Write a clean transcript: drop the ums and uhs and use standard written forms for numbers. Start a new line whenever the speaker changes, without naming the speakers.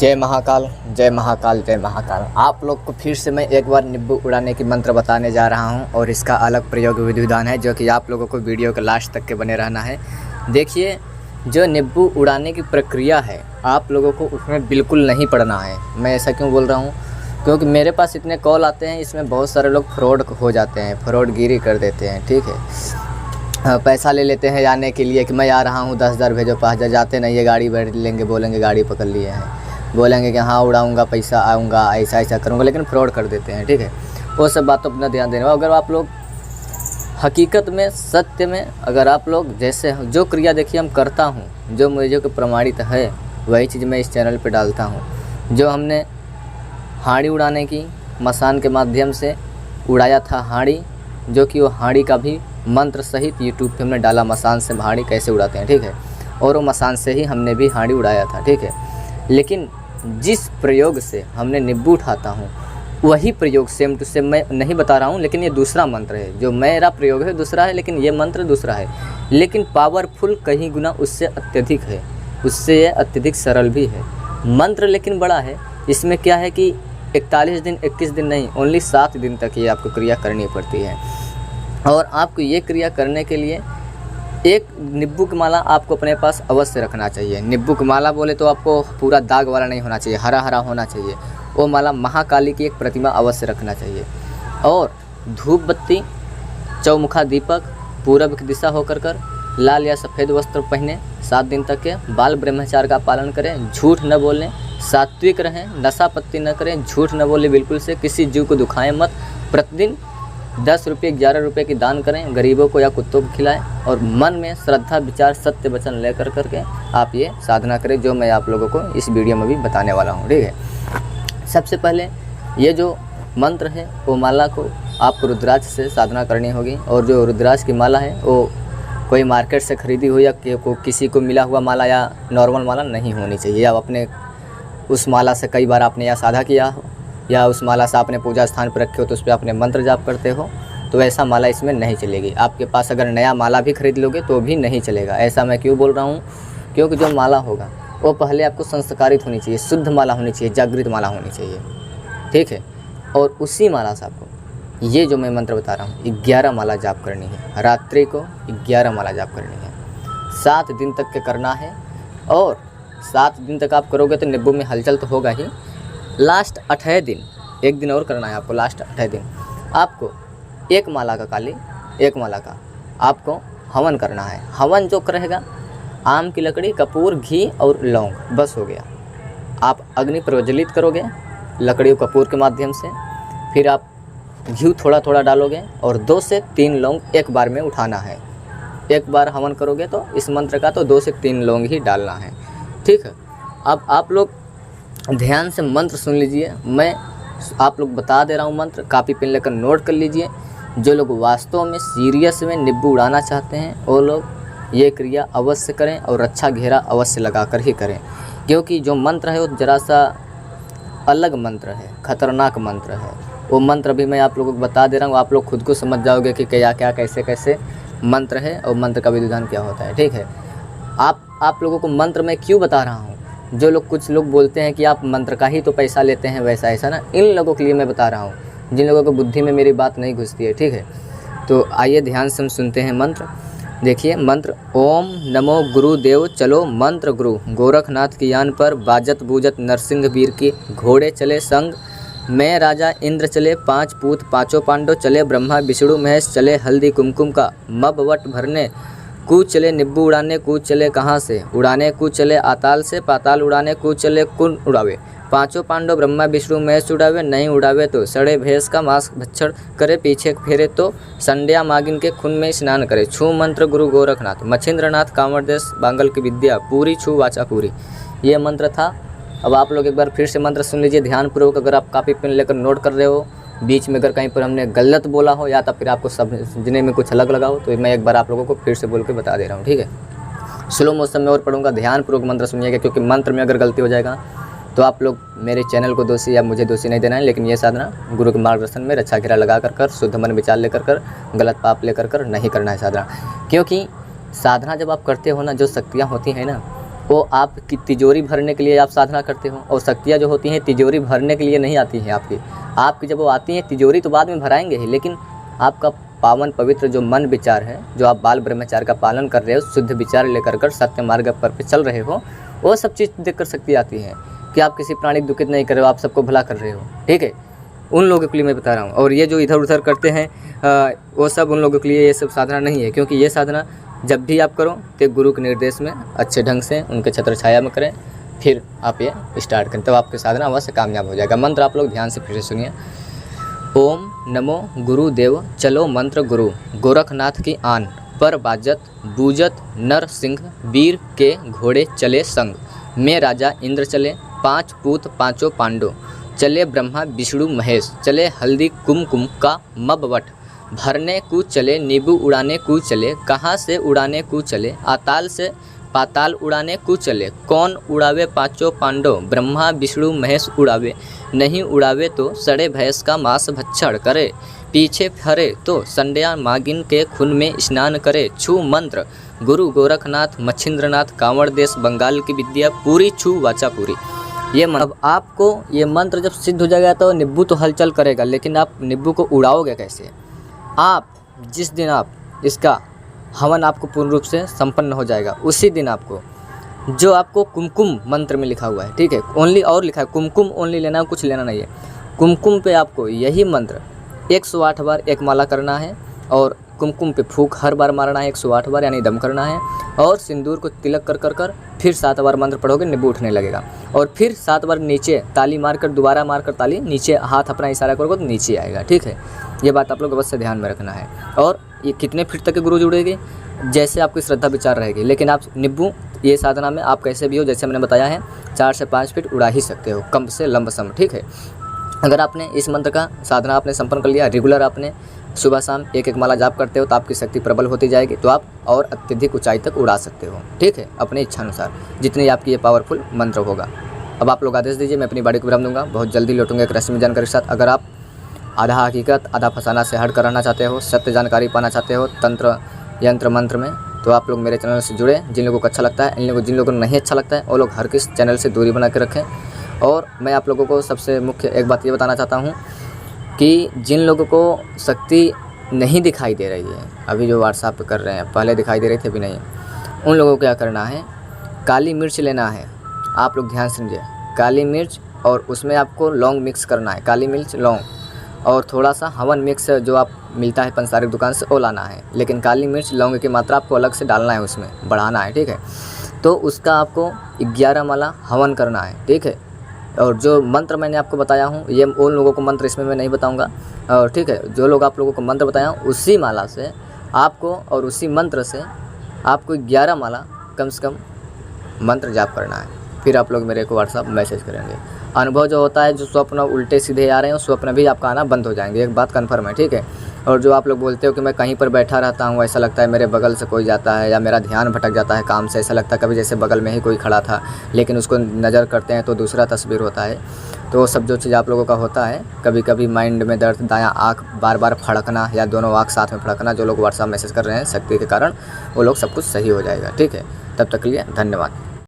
जय महाकाल जय महाकाल जय महाकाल। आप लोग को फिर से मैं एक बार निब्बू उड़ाने की मंत्र बताने जा रहा हूं और इसका अलग प्रयोग विधि विधान है जो कि आप लोगों को वीडियो के लास्ट तक के बने रहना है। देखिए, जो निब्बू उड़ाने की प्रक्रिया है आप लोगों को उसमें बिल्कुल नहीं पड़ना है। मैं ऐसा क्यों बोल रहा हूँ, क्योंकि मेरे पास इतने कॉल आते हैं, इसमें बहुत सारे लोग फ्रॉड हो जाते हैं, फ्रॉडगिरी कर देते हैं। ठीक है, पैसा ले लेते हैं जाने के लिए कि मैं आ रहा हूँ 10,000 भेजो 5,000, जाते नहीं, ये गाड़ी बैठ लेंगे, बोलेंगे गाड़ी पकड़ लिए हैं, बोलेंगे कि हाँ उड़ाऊंगा, पैसा आऊँगा, ऐसा ऐसा करूँगा, लेकिन फ्रॉड कर देते हैं। ठीक है, वो सब बातों पर अपना ध्यान देना। अगर आप लोग हकीकत में, सत्य में, अगर आप लोग जैसे जो क्रिया देखिए हम करता हूँ, जो मुझे को प्रमाणित है वही चीज़ मैं इस चैनल पे डालता हूँ। जो हमने हाड़ी उड़ाने की मसान के माध्यम से उड़ाया था हाड़ी, जो कि वो हाड़ी का भी मंत्र सहित यूट्यूब पे हमने डाला, मसान से हाड़ी कैसे उड़ाते हैं। ठीक है, और वो मसान से ही हमने भी हाड़ी उड़ाया था। ठीक है, लेकिन जिस प्रयोग से हमने निब्बू उठाता हूँ वही प्रयोग सेम टू सेम मैं नहीं बता रहा हूँ, लेकिन ये दूसरा मंत्र है। जो मेरा प्रयोग है दूसरा है, लेकिन ये मंत्र दूसरा है, लेकिन पावरफुल कहीं गुना उससे अत्यधिक है, उससे ये अत्यधिक सरल भी है। मंत्र लेकिन बड़ा है। इसमें क्या है कि 41 दिन 21 दिन नहीं, ओनली 7 दिन तक ये आपको क्रिया करनी पड़ती है। और आपको ये क्रिया करने के लिए एक निब्बू की माला आपको अपने पास अवश्य रखना चाहिए। निब्बू की माला बोले तो आपको पूरा दाग वाला नहीं होना चाहिए, हरा हरा होना चाहिए। वो माला महाकाली की एक प्रतिमा अवश्य रखना चाहिए। और धूप बत्ती, चौमुखा दीपक, पूरब की दिशा होकर कर लाल या सफ़ेद वस्त्र पहने, 7 दिन तक के बाल ब्रह्मचार्य का पालन करें, झूठ न बोलें, सात्विक रहें, नशा पत्ती न करें, झूठ न बोले बिल्कुल से, किसी जीव को दुखाएं मत। प्रतिदिन 10 रुपये 11 रुपये की दान करें, गरीबों को या कुत्तों को खिलाएं, और मन में श्रद्धा विचार सत्य वचन लेकर करके आप ये साधना करें जो मैं आप लोगों को इस वीडियो में भी बताने वाला हूँ। ठीक है, सबसे पहले ये जो मंत्र है वो माला को आपको रुद्राक्ष से साधना करनी होगी। और जो रुद्राक्ष की माला है वो कोई मार्केट से ख़रीदी हुई या किसी को मिला हुआ माला या नॉर्मल माला नहीं होनी चाहिए। आप अपने उस माला से कई बार आपने या साधा किया हो या उस माला से आपने पूजा स्थान पर रखे हो तो उस पर आपने मंत्र जाप करते हो, तो ऐसा माला इसमें नहीं चलेगी। आपके पास अगर नया माला भी खरीद लोगे तो भी नहीं चलेगा। ऐसा मैं क्यों बोल रहा हूँ, क्योंकि जो माला होगा वो पहले आपको संस्कारित होनी चाहिए, शुद्ध माला होनी चाहिए, जागृत माला होनी चाहिए। ठीक है, और उसी माला से आपको ये जो मैं मंत्र बता रहा हूँ 11 माला जाप करनी है। रात्रि को 11 माला जाप करनी है, 7 दिन तक के करना है। और 7 दिन तक आप करोगे तो निब्बू में हलचल तो होगा ही। लास्ट 28 दिन, एक दिन और करना है आपको। लास्ट 28 दिन आपको एक माला का काली, एक माला का आपको हवन करना है। हवन जो करेगा, आम की लकड़ी, कपूर, घी और लौंग, बस हो गया। आप अग्नि प्रज्वलित करोगे लकड़ी कपूर के माध्यम से, फिर आप घी थोड़ा थोड़ा डालोगे और 2 से 3 लौंग एक बार में उठाना है। एक बार हवन करोगे तो इस मंत्र का तो 2 से 3 लौंग ही डालना है। ठीक है, अब आप लोग ध्यान से मंत्र सुन लीजिए। मैं आप लोग बता दे रहा हूँ मंत्र, कापी पेन लेकर नोट कर लीजिए। जो लोग वास्तव में सीरियस में निब्बू उड़ाना चाहते हैं वो लोग ये क्रिया अवश्य करें और अच्छा घेरा अवश्य लगा कर ही करें, क्योंकि जो मंत्र है वो ज़रा सा अलग मंत्र है, खतरनाक मंत्र है। वो मंत्र भी मैं आप लोगों को बता दे रहा हूँ, आप लोग खुद को समझ जाओगे कि क्या क्या कैसे कैसे मंत्र है और मंत्र का विधान क्या होता है। ठीक है, आप लोगों को मंत्र मैं क्यों बता रहा हूँ, जो लोग कुछ लोग बोलते हैं कि आप मंत्र का ही तो पैसा लेते हैं, वैसा ऐसा ना, इन लोगों के लिए मैं बता रहा हूँ जिन लोगों को बुद्धि में मेरी बात नहीं घुसती है। ठीक है, तो आइए ध्यान से हम सुनते हैं मंत्र। देखिए मंत्र, ओम नमो गुरुदेव चलो मंत्र गुरु गोरखनाथ की यान पर, बाजत बूजत नरसिंह वीर की घोड़े चले संग, मैं राजा इंद्र चले, 5 पूत 5 पांडव चले, ब्रह्मा विष्णु महेश चले, हल्दी कुमकुम का मबवट भरने, कूच चले निब्बू उड़ाने, कूच चले कहाँ से उड़ाने, कूच चले आताल से पाताल उड़ाने, कूच चले कुन उड़ावे, 5 पांडव ब्रह्मा विष्णु महेश उड़ावे, नहीं उड़ावे तो सड़े भैंस का मांस भक्षण करे, पीछे फेरे तो संड्या मागिन के खून में स्नान करे, छू मंत्र गुरु गोरखनाथ, मच्छिंद्रनाथ कांवरदेश बांगल की विद्या पूरी, छू वाचा पूरी। ये मंत्र था। अब आप लोग एक बार फिर से मंत्र सुन लीजिए ध्यानपूर्वक। अगर आप कापी पेन लेकर नोट कर रहे हो, बीच में अगर कहीं पर हमने गलत बोला हो या तो फिर आपको समझने में कुछ अलग लगा हो तो मैं एक बार आप लोगों को फिर से बोल के बता दे रहा हूँ। ठीक है, स्लो मोशन में और पढ़ूंगा, ध्यानपूर्वक मंत्र सुनिएगा, क्योंकि मंत्र में अगर गलती हो जाएगा तो आप लोग मेरे चैनल को दोषी या मुझे दोषी नहीं देना है। लेकिन ये साधना गुरु के मार्गदर्शन में रक्षा घेरा लगा कर शुद्ध मन विचार लेकर कर, गलत पाप लेकर कर नहीं करना है साधना। क्योंकि साधना जब आप करते हो ना, जो शक्तियाँ होती हैं ना वो आपकी तिजोरी भरने के लिए आप साधना करते हो, और शक्तियाँ जो होती हैं तिजोरी भरने के लिए नहीं आती हैं आपकी जब वो आती हैं तिजोरी तो बाद में भराएंगे ही, लेकिन आपका पावन पवित्र जो मन विचार है, जो आप बाल ब्रह्मचार्य का पालन कर रहे हो, शुद्ध विचार लेकर कर सत्य मार्ग पर चल रहे हो, वो सब चीज़ देख कर शक्ति आती है कि आप किसी प्राणी को दुखित नहीं कर रहे हो, आप सबको भला कर रहे हो। ठीक है, उन लोगों के लिए मैं बता रहा हूँ। और ये जो इधर उधर करते हैं वो सब उन लोगों के लिए ये सब साधना नहीं है, क्योंकि ये साधना जब भी आप करो तो गुरु के निर्देश में अच्छे ढंग से उनके छत्र छाया में करें, फिर आप ये स्टार्ट करें, तब आपकी साधना अवश्य कामयाब हो जाएगा। मंत्र आप लोग ध्यान से फिर से सुनिए। ओम नमो गुरुदेव चलो मंत्र गुरु, गोरखनाथ की आन पर बाजत बूजत नर सिंह, वीर के घोड़े चले संग, में राजा इंद्र चले, 5 पूत 5 पांडव, चले ब्रह्मा विष्णु महेश, चले हल्दी कुमकुम का मबवट, भरने को चले नींबू उड़ाने को चले, कहाँ से उड़ाने को चले, आताल से पाताल उड़ाने को चले, कौन उड़ावे 5 पांडव, ब्रह्मा विष्णु महेश उड़ावे, नहीं उड़ावे तो सड़े भैंस का मांस भक्षण करे, पीछे फरे तो संड्या मागिन के खून में स्नान करे, छू मंत्र गुरु गोरखनाथ मच्छिंद्रनाथ, कांवड़ देश बंगाल की विद्या पूरी, छू वाचा पूरी। ये अब आपको ये मंत्र जब सिद्ध हो जाएगा तो नींबू तो हलचल करेगा, लेकिन आप नींबू को उड़ाओगे कैसे? आप जिस दिन आप इसका हवन आपको पूर्ण रूप से संपन्न हो जाएगा, उसी दिन आपको जो आपको कुमकुम मंत्र में लिखा हुआ है, ठीक है, ओनली और लिखा है कुमकुम ओनली लेना है, कुछ लेना नहीं है। कुमकुम पे आपको यही मंत्र 108 बार एक माला करना है, और कुमकुम पे फूंक हर बार मारना है 108 बार, यानी दम करना है, और सिंदूर को तिलक कर कर कर फिर 7 बार मंत्र पढ़ोगे, नींबू उठने लगेगा। और फिर 7 बार नीचे ताली मारकर, दोबारा मारकर ताली नीचे, हाथ अपना इशारा करोगे तो नीचे आएगा। ठीक है, ये बात आप लोग अवश्य ध्यान में रखना है। और ये कितने फीट तक के गुरु जुड़ेगी, जैसे आपकी श्रद्धा विचार रहेगी, लेकिन आप नींबू ये साधना में आप कैसे भी हो, जैसे मैंने बताया है 4 से 5 फीट उड़ा ही सकते हो, कम से लंबसम। ठीक है, अगर आपने इस मंत्र का साधना आपने संपन्न कर लिया, रेगुलर आपने सुबह शाम एक माला जाप करते हो, तो आपकी शक्ति प्रबल होती जाएगी, तो आप और अत्यधिक ऊंचाई तक उड़ा सकते हो। ठीक है, अपनी इच्छा अनुसार जितनी आपकी ये पावरफुल मंत्र होगा। अब आप लोग आदेश दीजिए, मैं अपनी बाड़ी को विराम दूंगा, बहुत जल्दी लौटूंगा एक रस्मी जानकारी के साथ। अगर आप आधा हकीकत आधा फसाना से हट कर रहना चाहते हो, सत्य जानकारी पाना चाहते हो तंत्र यंत्र मंत्र में, तो आप लोग मेरे चैनल से जुड़े। जिन लोगों को अच्छा लगता है, जिन लोगों को नहीं अच्छा लगता है, वो लोग हर किस चैनल से दूरी बना के रखें। और मैं आप लोगों को सबसे मुख्य एक बात ये बताना चाहता हूँ कि जिन लोगों को शक्ति नहीं दिखाई दे रही है, अभी जो व्हाट्सएप पे कर रहे हैं, पहले दिखाई दे रही थी अभी नहीं, उन लोगों को क्या करना है, काली मिर्च लेना है। आप लोग ध्यान समझिए, काली मिर्च और उसमें आपको लौंग मिक्स करना है, काली मिर्च लौंग, और थोड़ा सा हवन मिक्स जो आप मिलता है पंसारिक दुकान से वो लाना है, लेकिन काली मिर्च लौंग की मात्रा आपको अलग से डालना है, उसमें बढ़ाना है। ठीक है, तो उसका आपको 11 माला हवन करना है। ठीक है, और जो मंत्र मैंने आपको बताया हूँ, ये उन लोगों को मंत्र इसमें मैं नहीं बताऊँगा। और ठीक है, जो लोग आप लोगों को मंत्र बताया हूँ, उसी माला से आपको और उसी मंत्र से आपको 11 माला कम से कम मंत्र जाप करना है। फिर आप लोग मेरे को व्हाट्सएप मैसेज करेंगे। अनुभव जो होता है, जो स्वप्न उल्टे सीधे आ रहे हैं, स्वप्न भी आपका आना बंद हो जाएंगे, एक बात कन्फर्म है। ठीक है, और जो आप लोग बोलते हो कि मैं कहीं पर बैठा रहता हूँ, ऐसा लगता है मेरे बगल से कोई जाता है, या मेरा ध्यान भटक जाता है काम से, ऐसा लगता है कभी जैसे बगल में ही कोई खड़ा था, लेकिन उसको नज़र करते हैं तो दूसरा तस्वीर होता है, तो वो सब जो चीज़ आप लोगों का होता है, कभी कभी माइंड में दर्द, दायां आँख बार बार फड़कना, या दोनों आँख साथ में फड़कना, जो लोग व्हाट्सएप मैसेज कर रहे हैं शक्ति के कारण, वो लोग सब कुछ सही हो जाएगा। ठीक है, तब तक के लिए धन्यवाद।